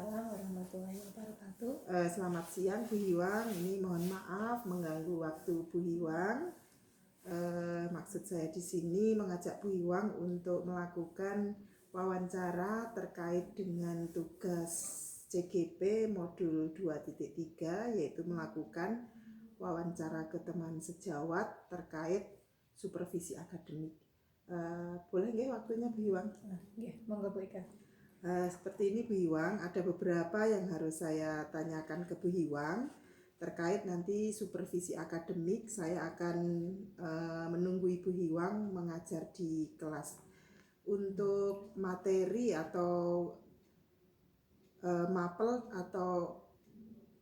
Waalaikumsalam warahmatullahi wabarakatuh. Selamat siang Bu Hiwang, ini mohon maaf mengganggu waktu Bu Hiwang. Maksud saya di sini mengajak Bu Hiwang untuk melakukan wawancara terkait dengan tugas CGP modul 2.3, yaitu melakukan wawancara ke teman sejawat terkait supervisi akademik. Boleh nggih waktunya Bu Hiwang? Nggih, monggo Bu Ika. Seperti ini Bu Hiwang, ada beberapa yang harus saya tanyakan ke Bu Hiwang terkait nanti supervisi akademik. Saya akan menunggu Ibu Hiwang mengajar di kelas. Untuk materi atau mapel atau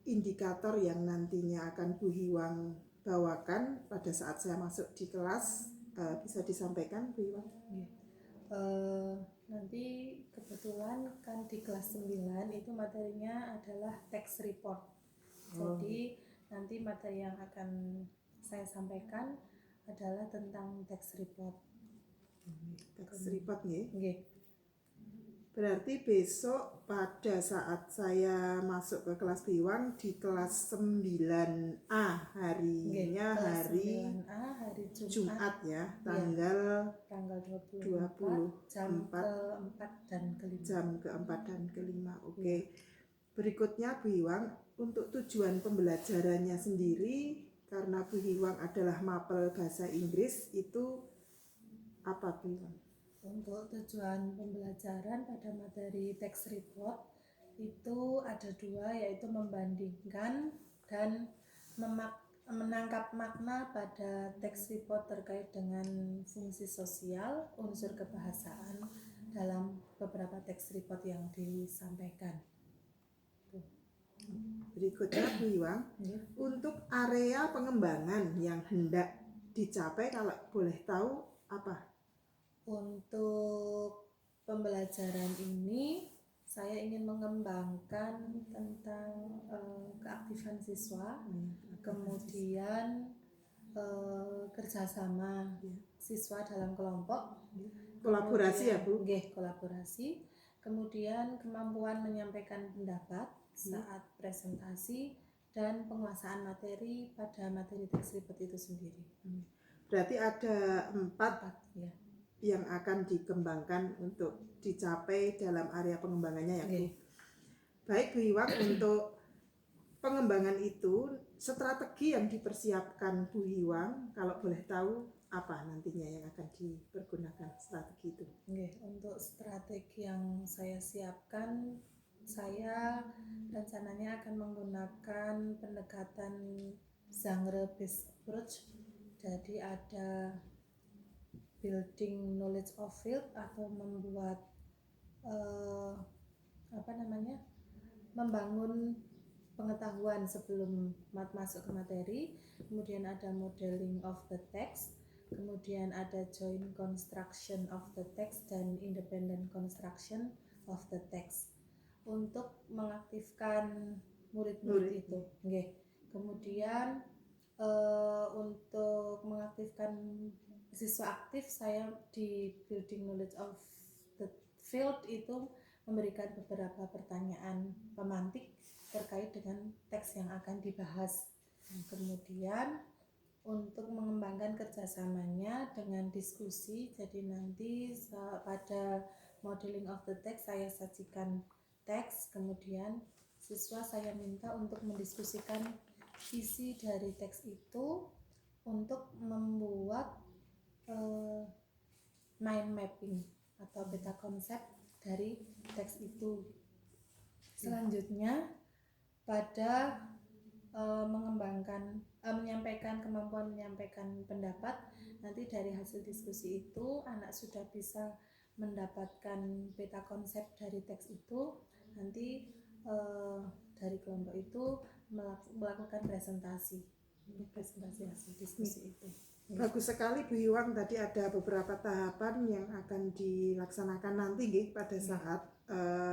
indikator yang nantinya akan Bu Hiwang bawakan pada saat saya masuk di kelas, bisa disampaikan Bu Hiwang? Nanti kebetulan kan di kelas 9 itu materinya adalah tax report. Jadi nanti materi yang akan saya sampaikan adalah tentang tax report. Tax report nggih. Nggih. Berarti besok pada saat saya masuk ke kelas Bu Hiwang di kelas 9A, harinya hari 9A hari Jumat ya, tanggal 24 jam 24 keempat dan kelima. jam keempat dan kelima. Oke. Berikutnya Bu Hiwang, untuk tujuan pembelajarannya sendiri, karena Bu Hiwang adalah mapel bahasa Inggris, itu apa Bu Hiwang? Untuk tujuan pembelajaran pada materi tax report itu ada dua, yaitu membandingkan dan menangkap makna pada tax report terkait dengan fungsi sosial, unsur kebahasaan dalam beberapa tax report yang disampaikan. Berikutnya Bu Hiwang, untuk area pengembangan yang hendak dicapai, kalau boleh tahu apa? Untuk pembelajaran ini saya ingin mengembangkan tentang keaktifan siswa, kemudian kerjasama siswa dalam kelompok, Kolaborasi ya Bu? Kolaborasi, kemudian kemampuan menyampaikan pendapat saat presentasi, dan penguasaan materi pada materi tax report itu sendiri. Berarti ada 4 ya, yang akan dikembangkan untuk dicapai dalam area pengembangannya ya Bu. Baik Bu Hiwang, untuk pengembangan itu strategi yang dipersiapkan Bu Hiwang, kalau boleh tahu apa nantinya yang akan dipergunakan strategi itu? Untuk strategi yang saya siapkan, saya rencananya akan menggunakan pendekatan genre based approach. Jadi ada building knowledge of field atau membuat membangun pengetahuan sebelum masuk ke materi, kemudian ada modeling of the text, kemudian ada joint construction of the text dan independent construction of the text untuk mengaktifkan murid-murid itu. Kemudian untuk mengaktifkan siswa aktif, saya di building knowledge of the field itu memberikan beberapa pertanyaan pemantik terkait dengan teks yang akan dibahas. Kemudian untuk mengembangkan kerjasamanya dengan diskusi, jadi nanti pada modeling of the text saya sajikan teks, kemudian siswa saya minta untuk mendiskusikan isi dari teks itu untuk membuat mind mapping atau peta konsep dari teks itu. Selanjutnya pada menyampaikan kemampuan menyampaikan pendapat, nanti dari hasil diskusi itu anak sudah bisa mendapatkan peta konsep dari teks itu, nanti dari kelompok itu melakukan presentasi hasil diskusi itu. Bagus sekali Bu Hiwang, tadi ada beberapa tahapan yang akan dilaksanakan nanti pada saat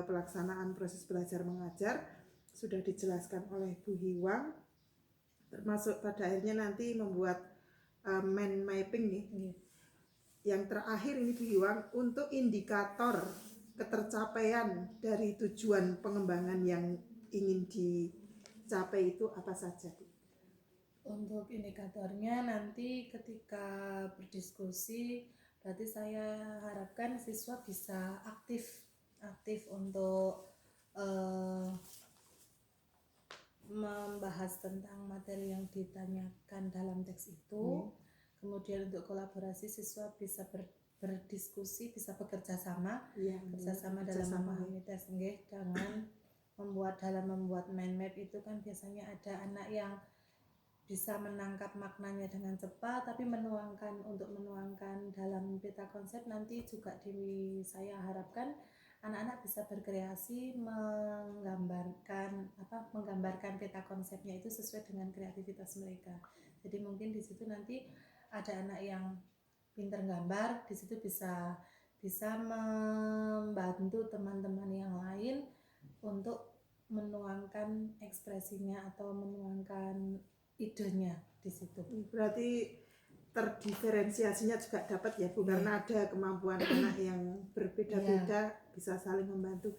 pelaksanaan proses belajar mengajar, sudah dijelaskan oleh Bu Hiwang, termasuk pada akhirnya nanti membuat mind mapping Yang terakhir ini Bu Hiwang, untuk indikator ketercapaian dari tujuan pengembangan yang ingin dicapai itu apa saja, Bu? Untuk indikatornya nanti ketika berdiskusi, berarti saya harapkan siswa bisa aktif untuk membahas tentang materi yang ditanyakan dalam teks itu. Kemudian untuk kolaborasi, siswa bisa berdiskusi, bisa bekerja sama, bekerjasama dalam memahami teks. Dengan membuat mind map itu kan biasanya ada anak yang bisa menangkap maknanya dengan cepat, tapi menuangkan dalam peta konsep nanti juga saya harapkan anak-anak bisa berkreasi menggambarkan peta konsepnya itu sesuai dengan kreativitas mereka. Jadi mungkin di situ nanti ada anak yang pintar gambar, di situ bisa membantu teman-teman yang lain untuk menuangkan ekspresinya atau menuangkan idenya di situ. Berarti terdiferensiasinya juga dapat ya Bu, karena ada kemampuan anak yang berbeda-beda, bisa saling membantu.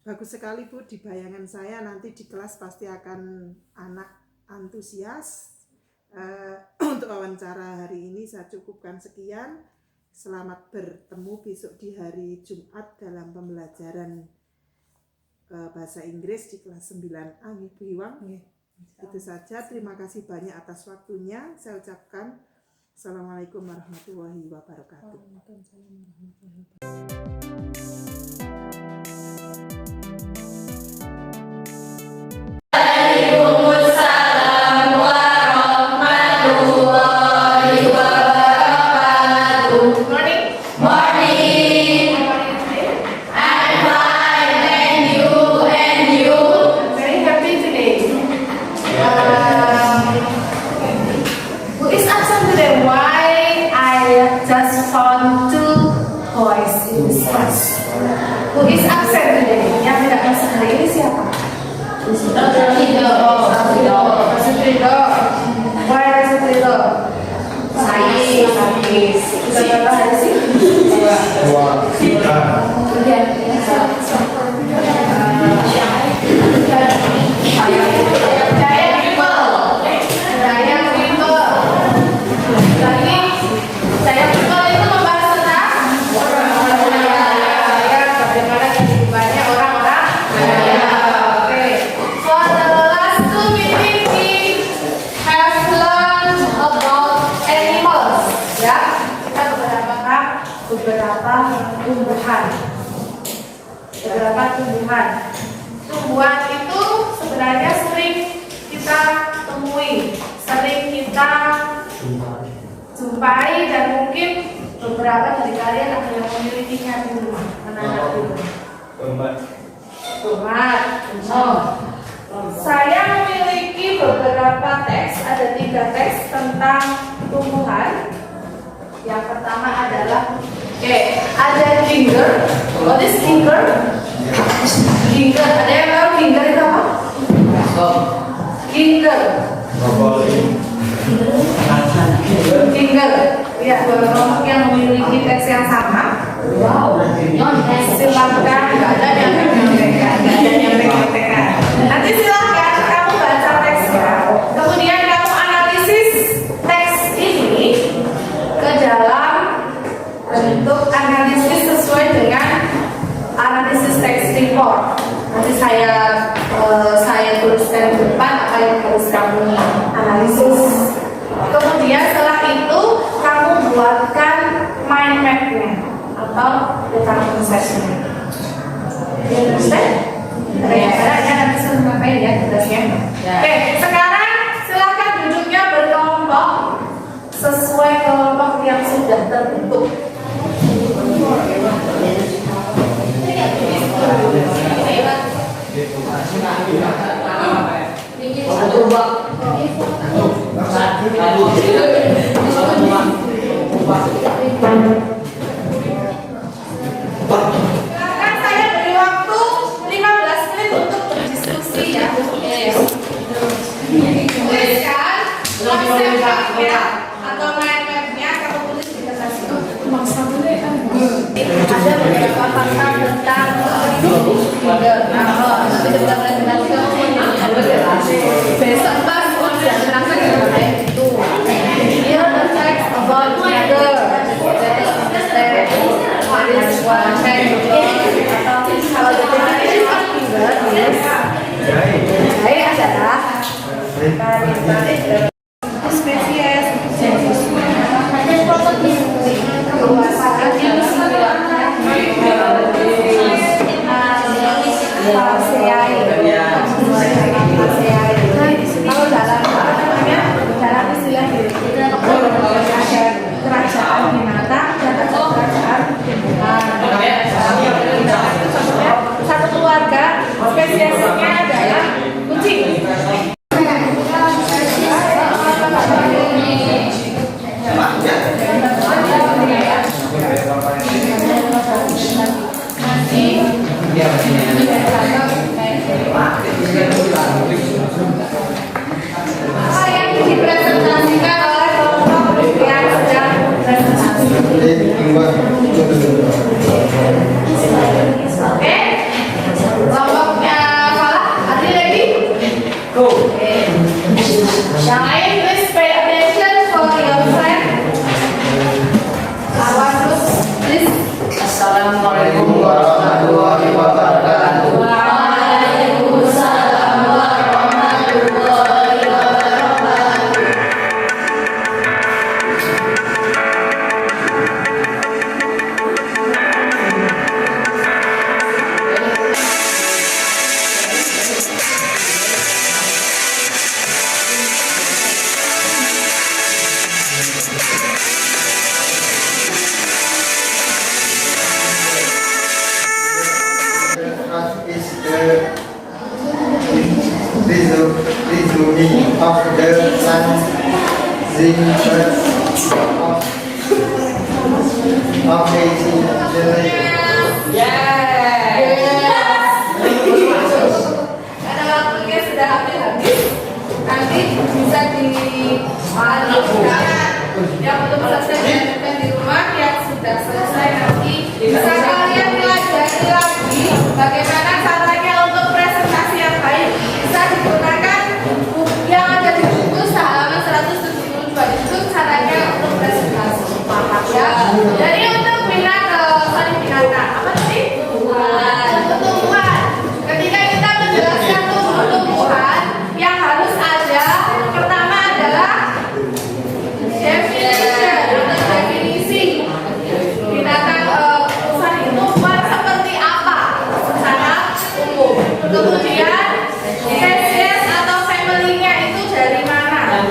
Bagus sekali Bu, di bayangan saya nanti di kelas pasti akan anak antusias. Untuk wawancara hari ini saya cukupkan sekian. Selamat bertemu besok di hari Jumat dalam pembelajaran bahasa Inggris di kelas 9A, Bu Hiwang. Itu saja, terima kasih banyak atas waktunya. Saya ucapkan Assalamualaikum warahmatullahi wabarakatuh. Waalaikumsalam warahmatullahi wabarakatuh. Who is absent today? Yang tidak masuk hari ini siapa? Rasutrido. Why Rasutrido? Saya. Sudah berapa hari sih? 2, Tumbuhan itu sebenarnya sering kita temui, sering kita jumpai, dan mungkin beberapa dari kalian ada yang memilikinya di rumah. Menanam di rumah. Tomat. Saya memiliki beberapa teks, ada 3 teks tentang tumbuhan. Yang pertama adalah ada ginger. What is ginger? Ginger, ada yang tahu ginger itu apa? Ginger. Ginger. Ya, kelompok yang memiliki teks yang sama. Wow. Silakan. Nggak ada yang menyampaikan. Nanti silakan kamu baca teksnya. Kemudian kamu analisis teks ini ke dalam bentuk analisis sesuai dengan analisis teks report. Nanti saya tuliskan di depan apa yang harus kamu analisis. Kemudian setelah itu kamu buatkan mind map-nya atau peta konsepnya. Understand? Kadang-kadang nanti sudah ngapain ya tugasnya. Oke, sekarang silakan duduknya berkelompok sesuai kelompok yang sudah terbentuk. Silakan, saya beri waktu 15 menit untuk berdiskusi ya. Tuliskan konsep atau mind map-nya, kamu tulis di kertas itu. Ada beberapa tentang besok pas tentang itu. Here the text about gender. Let us understand what is one Kalau definition of gender is adalah spesies kalau dalam dalam istilah kerajaan binatang dan ada kerajaan tumbuhan. Satu keluarga spesiesnya adalah kucing. Apa yang dipresentasikan oleh kelompok yang sedang presentasi? Oke, kelompoknya Falah, Adri ready? Go. Yang lain please pay attention for your friend. Lawan terus please. Assalamualaikum warahmatullahi wabarakatuh. Waalaikumsalam warahmatullahi wabarakatuh. Is the resuming of the cleansing of Karena waktunya sudah habis, nanti bisa yang belum selesai dilanjutkan di rumah, yang sudah selesai nanti bisa kalian pelajari lagi bagaimana caranya untuk presentasi yang baik. Bisa digunakan buku yang ada di buku halaman 172 itu caranya untuk presentasi. Ya. Jadi untuk binatang, apa tadi? Untuk tumbuhan. Ketika kita menjelaskan tumbuhan yang harus ada, pertama adalah definisi binatang tumbuhan itu seperti apa secara umum. Kemudian spesies atau family-nya itu dari mana?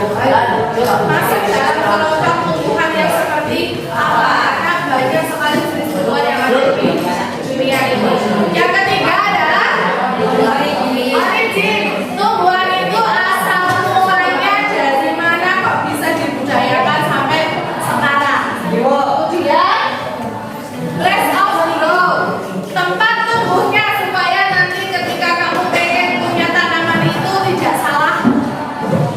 Masuk dalam kelompok tumbuhan yang seperti apa? Karena banyak sekali jenis tumbuhan yang ada di dunia ini. Yang ketiga adalah origin. Tumbuhan itu asal mulanya dari mana kok bisa dibudayakan sampai sekarang. Kemudian place of growth, tempat tumbuhnya supaya nanti ketika kamu pengen punya tanaman itu tidak salah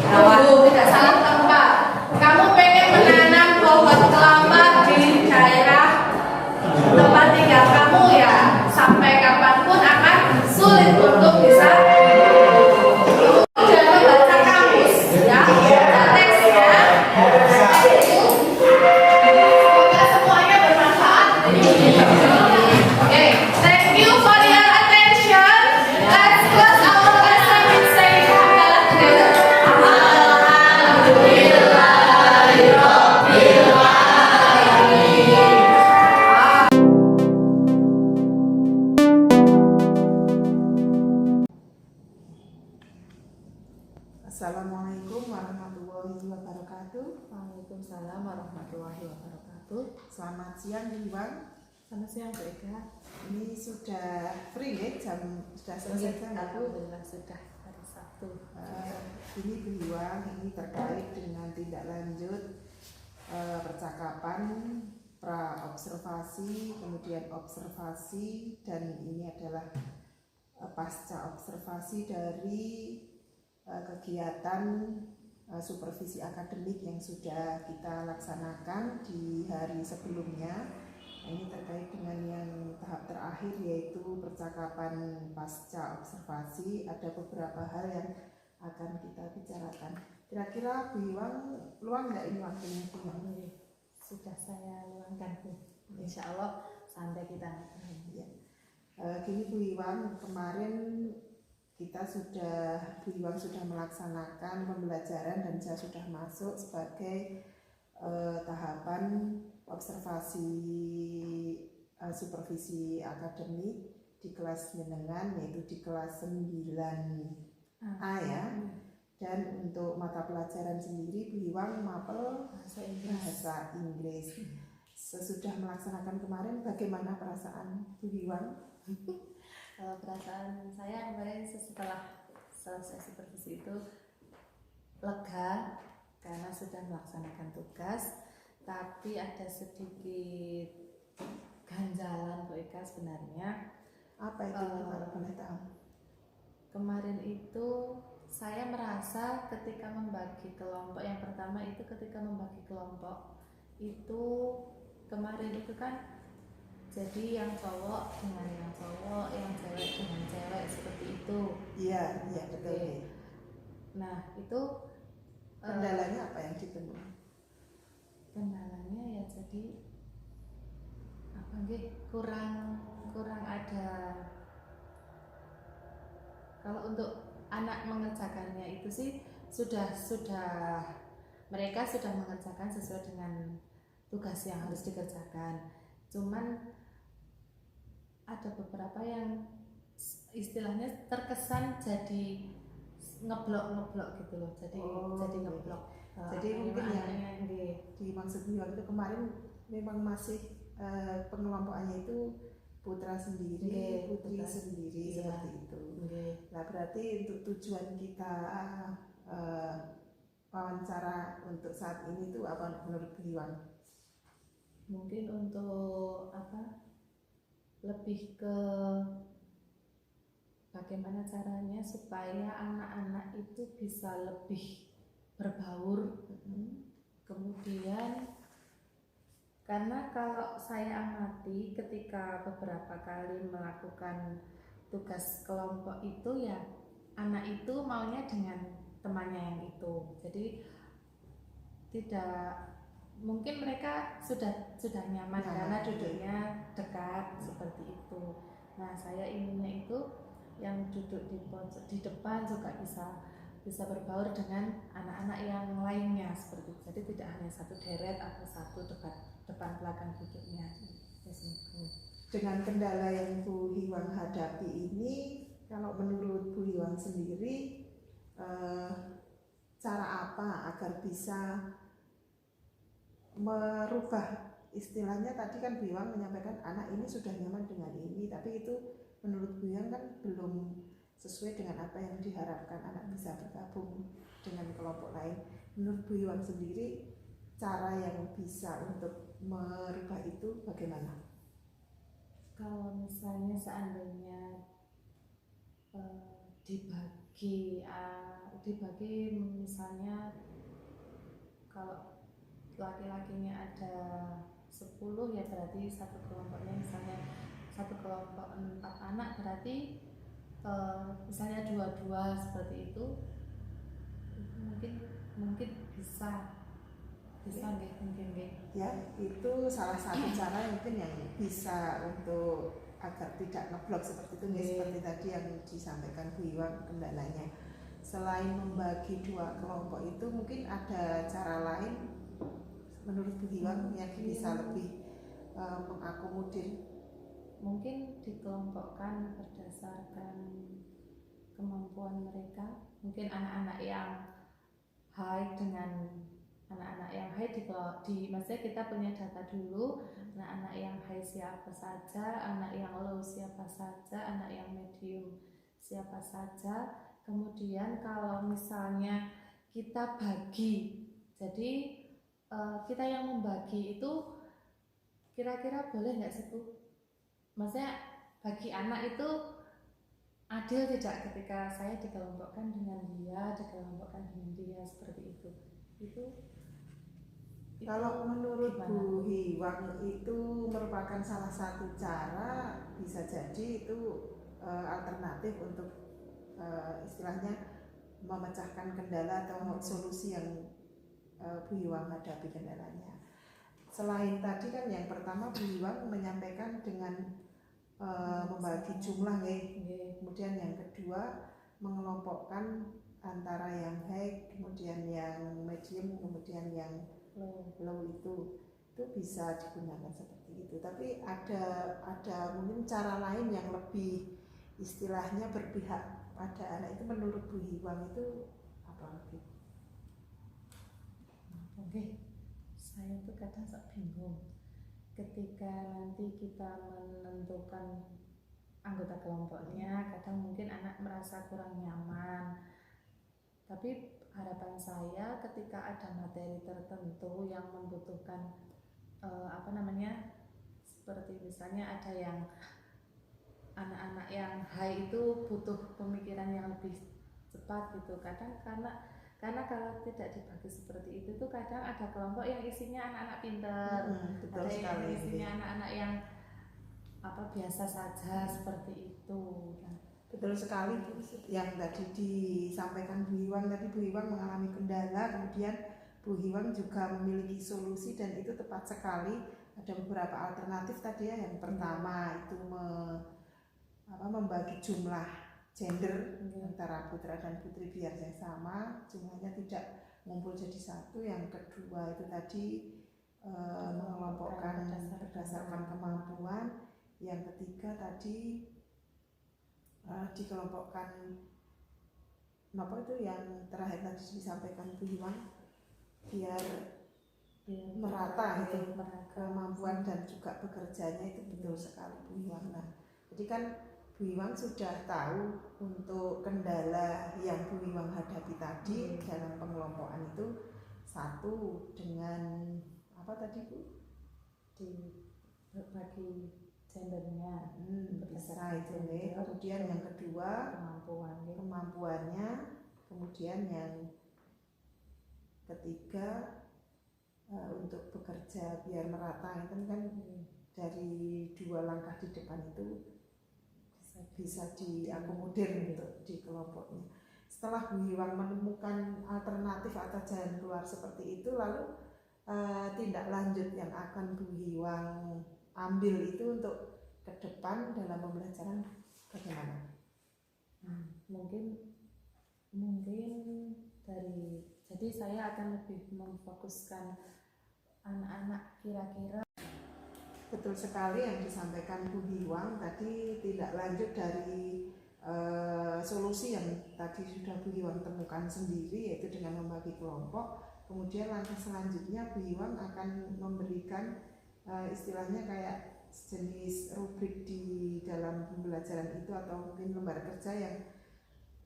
tumbuh, tidak salah tempat. Kamu pengen menanam pohon kelapa di daerah tempat tinggal kamu, ya sampai kapanpun akan sulit untuk bisa dan membaca kamus, ya baca teksnya. Semoga semuanya bermanfaat. Oke, thank you for your attention. Let's close our lesson with saying hamdalah together. Alhamdulillahirabbil alamin. Assalamualaikum warahmatullahi wabarakatuh. Waalaikumsalam warahmatullahi wabarakatuh. Selamat siang Iwan. Selamat siang Bu Ega. Ini sudah free ya, sudah selesai jam aku. Alhamdulillah sudah hari Sabtu. Ini Bu Iwan, ini terkait dengan tindak lanjut percakapan pra observasi, kemudian observasi, dan ini adalah pasca observasi dari kegiatan supervisi akademik yang sudah kita laksanakan di hari sebelumnya. Nah, ini terkait dengan yang tahap terakhir yaitu percakapan pasca observasi. Ada beberapa hal yang akan kita bicarakan. Kira-kira Bu Iwang luang nggak ini waktunya Bu Iwang? Sudah saya luangkan Bu. Insya Allah sampai kita. Ya. Gini Bu Iwang, kemarin Bu Iwang sudah melaksanakan pembelajaran dan saya sudah masuk sebagai tahapan observasi supervisi akademik di kelas menengah, yaitu di kelas 9A ya. Dan untuk mata pelajaran sendiri Bu Iwang mapel bahasa Inggris. Sesudah melaksanakan kemarin, bagaimana perasaan Bu Iwang? Kalau perasaan saya kemarin setelah selesai supervisi itu lega karena sudah melaksanakan tugas, tapi ada sedikit ganjalan Bu Eka sebenarnya. Apa itu kalau boleh tahu? Kemarin itu saya merasa ketika membagi kelompok, yang pertama itu ketika membagi kelompok itu kemarin itu kan jadi yang cowok dengan yang cowok, yang cewek dengan cewek seperti itu. Iya, iya betul. Oke. Nah itu Kendalanya apa yang ditemui? kendalanya ya jadi apa nggih, kurang ada. Kalau untuk anak mengerjakannya itu sih sudah mereka sudah mengerjakan sesuai dengan tugas yang harus dikerjakan. Cuman ada beberapa yang istilahnya terkesan jadi ngeblok gitu loh. Jadi ngeblok. Jadi mungkin yang dimaksud Iwang itu kemarin memang masih pengelompokannya itu putra sendiri, putri putra sendiri, iya, seperti itu. Okay. Nah berarti untuk tujuan kita wawancara untuk saat ini itu apa menurut Iwang? Mungkin untuk apa? Lebih ke bagaimana caranya supaya anak-anak itu bisa lebih berbaur. Kemudian karena kalau saya amati ketika beberapa kali melakukan tugas kelompok itu ya anak itu maunya dengan temannya yang itu. Jadi tidak mungkin mereka sudah nyaman karena duduknya dekat seperti itu. Nah, saya inginnya itu yang duduk di depan juga bisa berbaur dengan anak-anak yang lainnya seperti itu. Jadi tidak hanya satu deret atau satu depan belakang duduknya. Dengan kendala yang Bu Iwang hadapi ini, kalau menurut Bu Iwang sendiri, cara apa agar bisa merubah, istilahnya tadi kan Bu Iwang menyampaikan anak ini sudah nyaman dengan ini, tapi itu menurut Bu Iwang kan belum sesuai dengan apa yang diharapkan anak bisa bergabung dengan kelompok lain. Menurut Bu Iwang sendiri, cara yang bisa untuk merubah itu bagaimana? Kalau misalnya seandainya dibagi misalnya kalau laki-lakinya ada 10 ya berarti satu kelompoknya misalnya satu kelompok 4 anak berarti misalnya 2 seperti itu mungkin bisa nggih mungkin nggih. Ya, itu salah satu cara mungkin yang bisa untuk agar tidak ngeblok seperti itu, seperti tadi yang disampaikan Bu Iwang kendalanya. Selain membagi 2 kelompok itu mungkin ada cara lain menurut Bu Iwang yang bisa lebih mengakomodir. Mungkin dikelompokkan berdasarkan kemampuan mereka. Mungkin anak-anak yang high dengan anak-anak yang high maksudnya kita punya data dulu, anak-anak yang high siapa saja, anak yang low siapa saja, anak yang medium siapa saja. Kemudian kalau misalnya kita bagi, jadi kita yang membagi itu kira-kira boleh nggak sih Bu? Maksudnya bagi anak itu adil tidak ketika saya dikelompokkan dengan dia, dikelompokkan dengan dia seperti itu. Itu Kalau menurut gimana? Bu Hiwang itu merupakan salah satu cara, bisa jadi itu alternatif untuk istilahnya memecahkan kendala atau solusi yang Bu Hiwang hadapi kendalanya. Selain tadi kan yang pertama Bu Hiwang menyampaikan dengan membagi jumlah kemudian yang kedua mengelompokkan antara yang high, kemudian yang medium, kemudian yang low itu bisa digunakan seperti itu. Tapi ada mungkin cara lain yang lebih istilahnya berpihak pada anak itu. Menurut Bu Hiwang itu apa lagi? Oke, saya tuh kadang bingung ketika nanti kita menentukan anggota kelompoknya. Kadang mungkin anak merasa kurang nyaman, tapi harapan saya ketika ada materi tertentu yang membutuhkan seperti misalnya ada yang anak-anak yang high itu butuh pemikiran yang lebih cepat gitu. Kadang karena kalau tidak dibagi seperti itu tuh kadang ada kelompok yang isinya anak-anak pintar, ada yang isinya anak-anak yang biasa saja seperti itu. Betul sekali yang tadi disampaikan Bu Hiwang. Tadi Bu Hiwang mengalami kendala, kemudian Bu Hiwang juga memiliki solusi dan itu tepat sekali. Ada beberapa alternatif tadi ya. Yang pertama itu membagi jumlah gender antara putra dan putri biar yang sama, jumlahnya tidak ngumpul jadi satu. Yang kedua itu tadi mengelompokkan berdasarkan kemampuan. Yang ketiga tadi dikelompokkan yang terakhir tadi disampaikan Bu Hiwang biar merata itu kemampuan dan juga bekerjanya itu. Betul sekali Bu Hiwang. Nah, jadi kan Bu Hiwang sudah tahu untuk kendala yang Bu Hiwang hadapi tadi dalam pengelompokan itu. Satu dengan apa tadi Bu? Bagi gendernya bisa itu nih. Kemudian yang kedua kemampuannya, kemudian yang ketiga untuk bekerja biar merata. Itu kan dari dua langkah di depan itu bisa diakomodir untuk di kelompoknya. Setelah Bu Hiwang menemukan alternatif atau jalan keluar seperti itu, lalu tindak lanjut yang akan Bu Hiwang ambil itu untuk ke depan dalam pembelajaran bagaimana? Mungkin jadi saya akan lebih memfokuskan anak-anak kira-kira. Betul sekali yang disampaikan Bu Hiwang tadi, tindak lanjut dari solusi yang tadi sudah Bu Hiwang temukan sendiri, yaitu dengan membagi kelompok. Kemudian langkah selanjutnya Bu Hiwang akan memberikan istilahnya kayak jenis rubrik di dalam pembelajaran itu, atau mungkin lembar kerja yang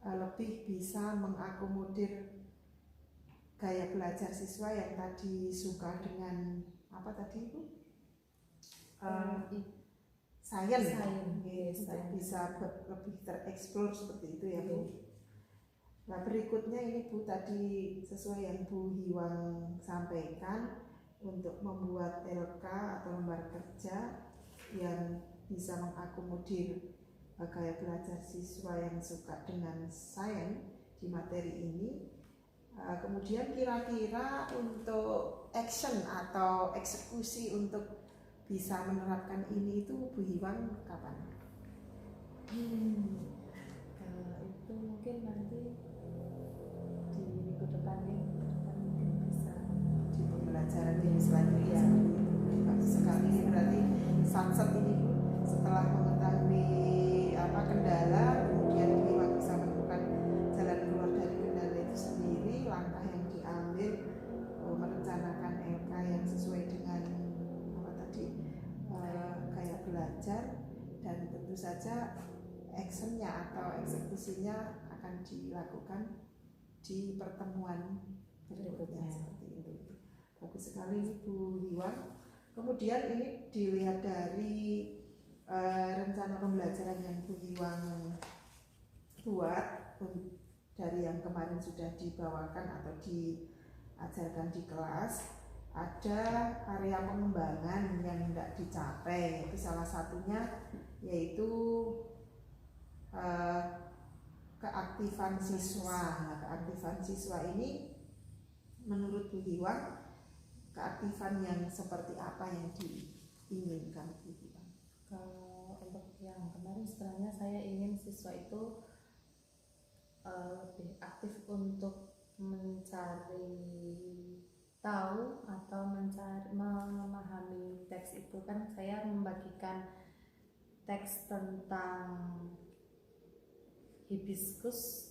lebih bisa mengakomodir gaya belajar siswa yang tadi suka dengan apa tadi Bu? Sains. Bisa lebih tereksplor seperti itu ya Bu. Nah, berikutnya ini Bu, tadi sesuai yang Bu Hiwang sampaikan, untuk membuat LK atau lembar kerja yang bisa mengakomodir gaya belajar siswa yang suka dengan sains di materi ini. Kemudian kira-kira untuk action atau eksekusi untuk bisa menerapkan ini itu Bu Hiwang kapan? Kalau itu mungkin nanti di minggu depan mungkin bisa Di pembelajaran yang selanjutnya. Bagus sekali. Ini berarti Samsat ini Bu, setelah mengetahui kendala, kemudian Bu Hiwang bisa menemukan jalan keluar dari kendala itu sendiri. Langkah yang diambil merencanakan LK yang sesuai dengan gaya belajar, dan tentu saja actionnya atau eksekusinya akan dilakukan di pertemuan berikutnya seperti itu. Bagus sekali Bu Hiwang. Kemudian ini dilihat dari rencana pembelajaran yang Bu Hiwang buat dari yang kemarin sudah dibawakan atau diajarkan di kelas. ada area pengembangan yang tidak dicapai, itu salah satunya yaitu keaktifan siswa. Nah, keaktifan siswa ini menurut Bu Hiwang keaktifan yang seperti apa yang diinginkan Bu Hiwang? Kalau untuk yang kemarin sebenarnya saya ingin siswa itu lebih aktif untuk mencari tahu atau memahami teks itu. Kan saya membagikan teks tentang hibiscus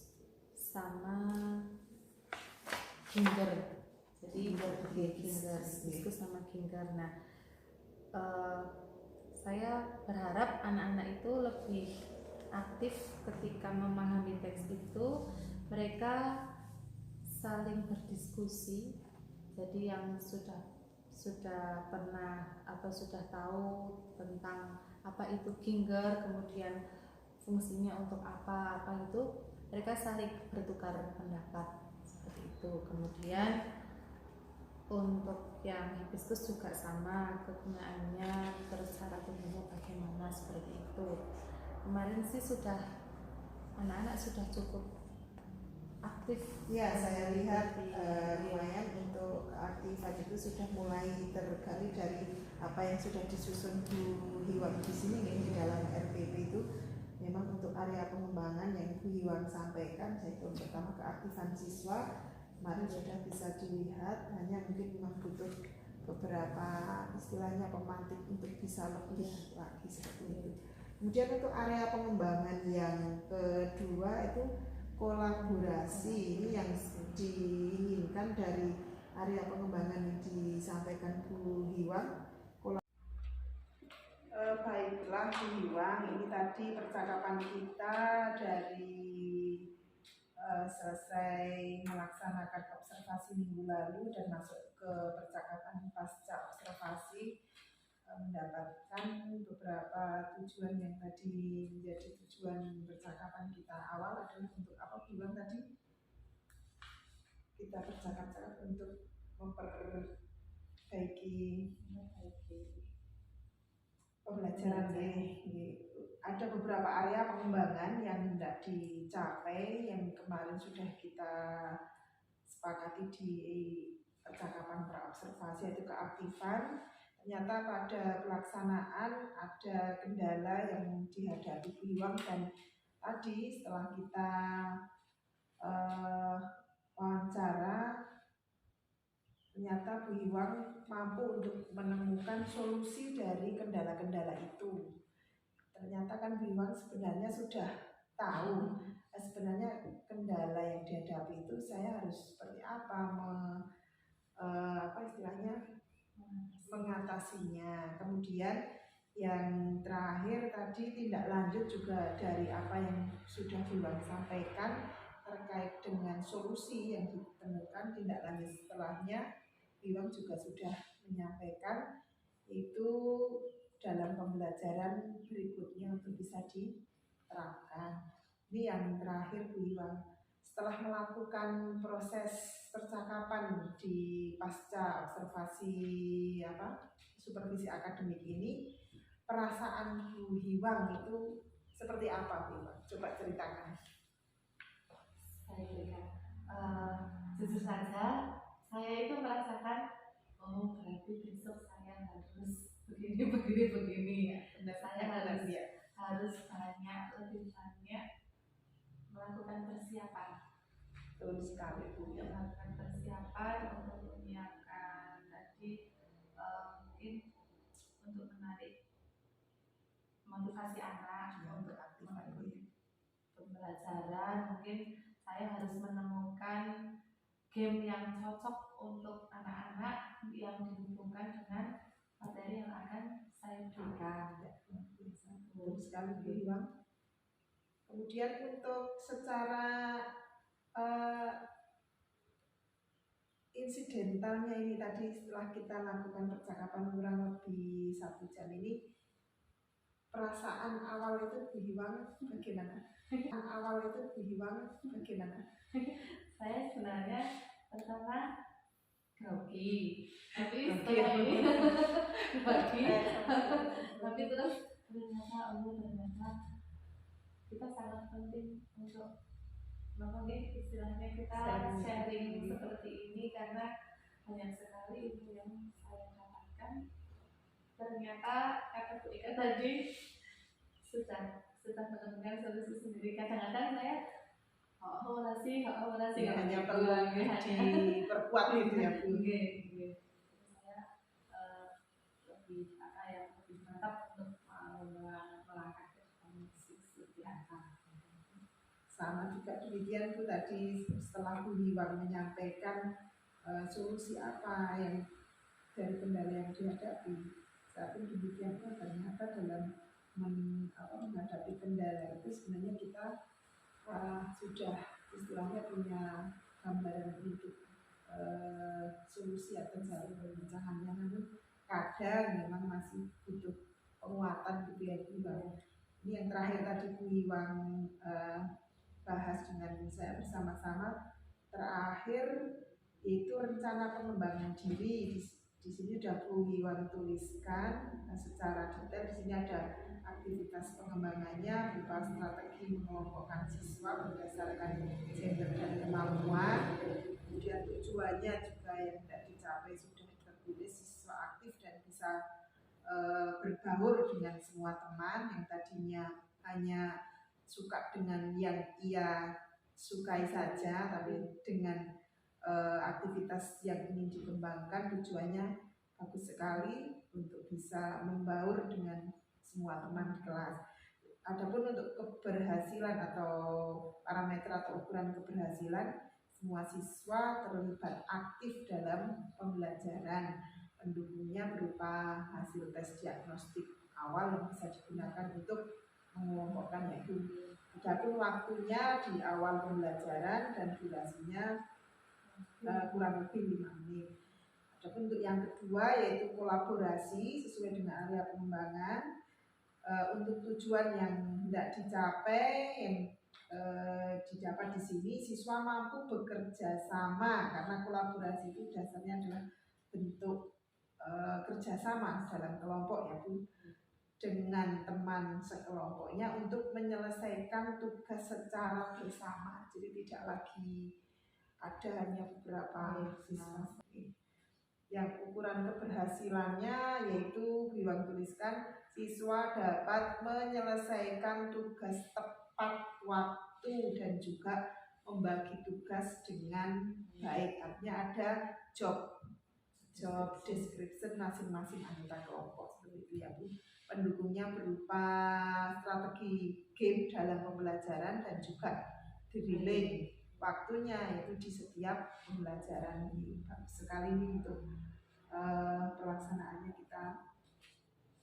sama ginger. Jadi hibiscus sama ginger. Nah, saya berharap anak-anak itu lebih aktif ketika memahami teks itu. Mereka saling berdiskusi. Jadi yang sudah pernah atau sudah tahu tentang apa itu ginger, kemudian fungsinya untuk apa itu, mereka saling bertukar pendapat seperti itu. Kemudian untuk yang hibiscus juga sama kegunaannya, terus cara tumbuhnya bagaimana, seperti itu. Kemarin sih anak-anak sudah cukup aktif. Ya, saya lihat lumayan untuk keaktifan itu sudah mulai tergali dari apa yang sudah disusun Bu Hiwang di sini nih, di dalam RPP itu. Memang untuk area pengembangan yang Bu Hiwang sampaikan, yaitu pertama keaktifan siswa, kemarin sudah bisa dilihat, hanya mungkin memang butuh beberapa istilahnya pemantik untuk bisa lebih lagi seperti itu. Kemudian untuk area pengembangan yang kedua itu kolaborasi. Ini yang diinginkan dari area pengembangan yang disampaikan Bu Hiwang. Baiklah Bu Hiwang, ini tadi percakapan kita dari selesai melaksanakan observasi minggu lalu dan masuk ke percakapan pasca observasi, mendapatkan beberapa tujuan yang tadi menjadi tujuan percakapan kita awal adalah untuk apa Bu Hiwang tadi? Kita bercakap-cakap untuk memperbaiki pembelajaran ini. Ada beberapa area pengembangan yang hendak dicapai yang kemarin sudah kita sepakati di percakapan praobservasi, yaitu keaktifan. Ternyata pada pelaksanaan ada kendala yang dihadapi Bu Hiwang, dan tadi setelah kita wawancara, ternyata Bu Hiwang mampu untuk menemukan solusi dari kendala-kendala itu. Ternyata kan Bu Hiwang sebenarnya sudah tahu sebenarnya kendala yang dihadapi itu saya harus seperti apa, istilahnya mengatasinya. Kemudian yang terakhir tadi tindak lanjut juga dari apa yang sudah Bu Hiwang sampaikan terkait dengan solusi yang ditemukan. Tindak lanjut setelahnya Bu Hiwang juga sudah menyampaikan itu dalam pembelajaran berikutnya untuk bisa diterapkan. Ini yang terakhir Bu Hiwang, setelah melakukan proses percakapan di pasca observasi supervisi akademik ini, perasaan Bu Hiwang itu seperti apa Bu Hiwang? Coba ceritakan. Saya berikan jujur saja, saya itu merasakan berarti besok saya harus begini ya. Saya harus lebih banyak melakukan persiapan. Betul sekali Bu. Melakukan persiapan untuk menyiapkan tadi mungkin untuk menarik motivasi anak untuk aktifan pembelajaran. Mungkin saya harus menemukan game yang cocok untuk anak-anak yang dihubungkan dengan materi yang akan saya berikan. Betul sekali Bu Hiwang. Kemudian untuk secara insidentalnya ini tadi setelah kita lakukan percakapan kurang lebih 1 jam ini, perasaan awal itu Bu Hiwang bagaimana? Saya sebenarnya pertama grogi. Tapi setelah ini grogi. Tapi terus ternyata kita sangat penting untuk mungkin istilahnya kita sharing seperti ini karena banyak sekali ilmu yang saya dapatkan. Ternyata kata Bu Ika tadi sudah menemukan solusi sendiri. Kadang-kadang saya orasi hanya perlu diperkuat gitu ya Bu. Saya lebih lebih mantap untuk melangkah ke depan seperti apa. Sama juga demikian Bu, tadi setelah Bu Hiwang menyampaikan solusi apa yang dari kendala yang dihadapi, saat ini demikian pun ternyata dalam menghadapi kendala itu sebenarnya kita sudah istilahnya punya gambaran untuk solusi atau jalan pemecahannya, namun kadang memang masih butuh penguatan gitu ya Bu. Ini yang terakhir tadi Bu Hiwang bahas dengan saya bersama-sama terakhir itu rencana pengembangan diri. Di sini sudah Bu Hiwang tuliskan secara detail. Di sini ada aktivitas pengembangannya berupa strategi mengelompokkan siswa berdasarkan gender dan kemampuan. Kemudian tujuannya juga yang tidak dicapai sudah tertulis, siswa aktif dan bisa berbaur dengan semua teman yang tadinya hanya suka dengan yang ia sukai saja, tapi dengan aktivitas yang ingin dikembangkan tujuannya bagus sekali untuk bisa membaur dengan semua teman di kelas. Adapun untuk keberhasilan atau parameter atau ukuran keberhasilan, semua siswa terlibat aktif dalam pembelajaran. Pendukungnya berupa hasil tes diagnostik awal yang bisa digunakan untuk mengelompokkan, yaitu adapun waktunya di awal pembelajaran dan durasinya kurang lebih 5 menit. Adapun untuk yang kedua yaitu kolaborasi sesuai dengan area pengembangan. Untuk tujuan yang tidak dicapai, yang didapat di sini, siswa mampu bekerja sama karena kolaborasi itu dasarnya adalah bentuk kerjasama dalam kelompok ya Bu, dengan teman sekelompoknya untuk menyelesaikan tugas secara bersama. Jadi tidak lagi ada hanya beberapa siswa. Yang ukuran keberhasilannya yaitu Hiwang tuliskan siswa dapat menyelesaikan tugas tepat waktu dan juga membagi tugas dengan baik. Artinya ada job description masing-masing anggota kelompok seperti itu ya Bu. Pendukungnya berupa strategi game dalam pembelajaran dan juga drilling waktunya yaitu di setiap pembelajaran. Ini bagus sekali ini untuk pelaksanaannya. Kita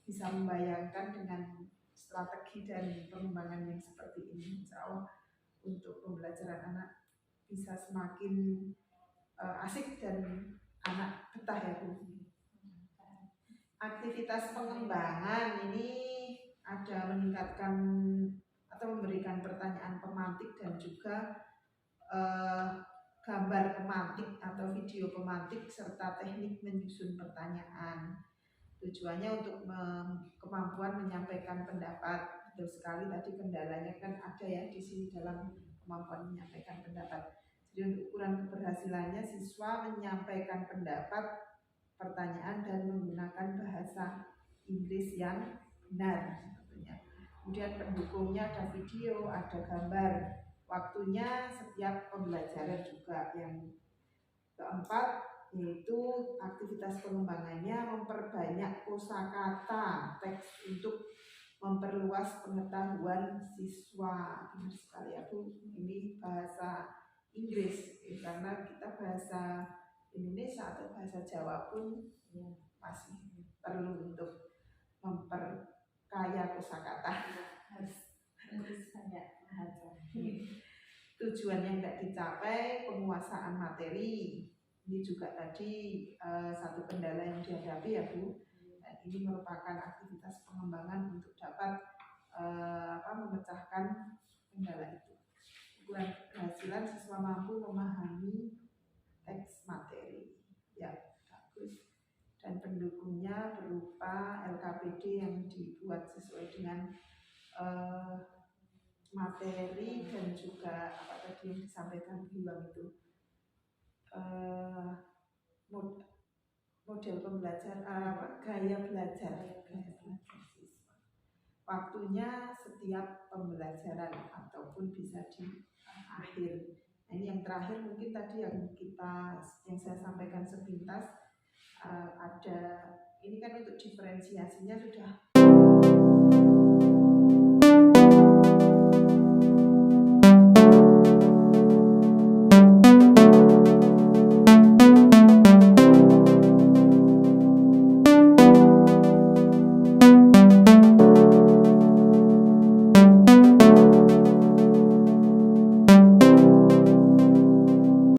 bisa membayangkan dengan strategi dan pengembangan yang seperti ini, insya Allah untuk pembelajaran anak bisa semakin asik dan anak betah ya Bu. Aktivitas pengembangan ini ada meningkatkan atau memberikan pertanyaan pemantik dan juga gambar pemantik atau video pemantik serta teknik menyusun pertanyaan. Tujuannya untuk kemampuan menyampaikan pendapat. Betul sekali tadi kendalanya kan ada ya di sini dalam kemampuan menyampaikan pendapat. Jadi untuk ukuran keberhasilannya siswa menyampaikan pendapat, pertanyaan dan menggunakan bahasa Inggris yang benar tentunya. Kemudian pendukungnya ada video, ada gambar, waktunya setiap pembelajaran juga. Yang keempat yaitu aktivitas pengembangannya memperbanyak kosakata teks untuk memperluas pengetahuan siswa. Benar sekali ya Bu, ini bahasa Inggris karena kita bahasa Indonesia atau bahasa Jawa pun ya, masih perlu untuk memperkaya kosakata, harus banyak bahasa. Tujuan yang tidak dicapai, penguasaan materi. Ini juga tadi satu kendala yang dihadapi ya Bu. Dan ini merupakan aktivitas pengembangan untuk dapat memecahkan kendala itu. Ukuran keberhasilan siswa mampu memahami teks materi. Ya, berupa LKPD yang dibuat sesuai dengan materi dan juga apa tadi yang disampaikan Bu Hiwang itu, model pembelajaran, gaya belajar siswa. Waktunya setiap pembelajaran ataupun bisa di akhir. Nah, ini yang terakhir mungkin tadi yang saya sampaikan sepintas, ada ini kan untuk diferensiasinya sudah